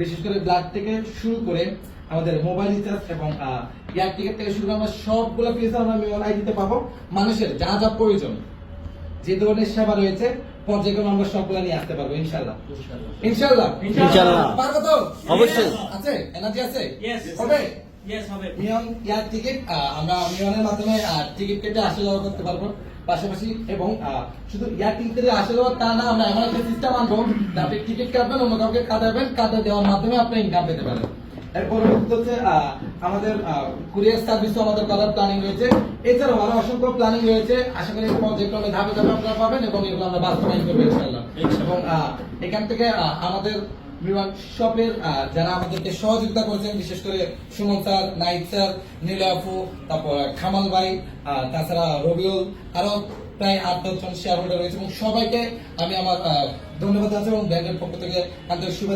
বিশেষ করে ব্লাড থেকে শুরু করে আমাদের মোবাইল রিচার্জ এবং এয়ার টিকিট থেকে শুরু করে আমরা সবগুলো ফিচার আমরা মিওয়ান আইডিতে পাবো। মানুষের যা যা প্রয়োজন, যে ধরনের সেবা রয়েছে পর্যায়ক্রমে আমরা সবগুলো নিয়ে আসতে পারবো ইনশাআল্লাহ। ইনশাআল্লাহ ইনশাআল্লাহ। পারবো তো? অবশ্যই। আছে, এনার্জি আছে? Yes. হবে? Yes, হবে। মিওন এয়ার টিকিট আমরা মিওনের মাধ্যমে টিকিট কেটে আসা যাওয়া করতে পারবো পাশাপাশি। এবং শুধু এয়ার টিকিট কেটে আসা যাওয়া তা না, আমরা এমন একটা সিস্টেম আনবো যে আপনি টিকিট কাটবেন, অন্য কাউকে কাটাবেন, কাটা দেওয়ার মাধ্যমে আপনি ইনকাম পেতে পারেন। এর পরবর্তী হচ্ছে আমাদের কুরিয়ার সার্ভিসও আমাদের করার প্ল্যানিং রয়েছে। এছাড়াও আরো অসংখ্য প্ল্যানিং রয়েছে। আশা করি পর্যায়ক্রমে ধাপে ধাপে আপনারা পাবেন এবং এগুলো আমরা বাস্তবায়ন করবো ইনশাআল্লাহ। এবং এখান থেকে আমাদের বিমান শপের যারা আমাদেরকে সহযোগিতা করেছেন, বিশেষ করে সুমন স্যার, নাইট স্যার, নীলা আপু, তারপর খামাল ভাই, তাছাড়া রবিউল, আরো প্রায় 8-10 জন শেয়ার হোল্ডার রয়েছে এবং সবাইকে আমি আমার ধন্যবাদ জানাচ্ছি এবং ব্যাংকের পক্ষ থেকে আন্তরিক শুভেচ্ছা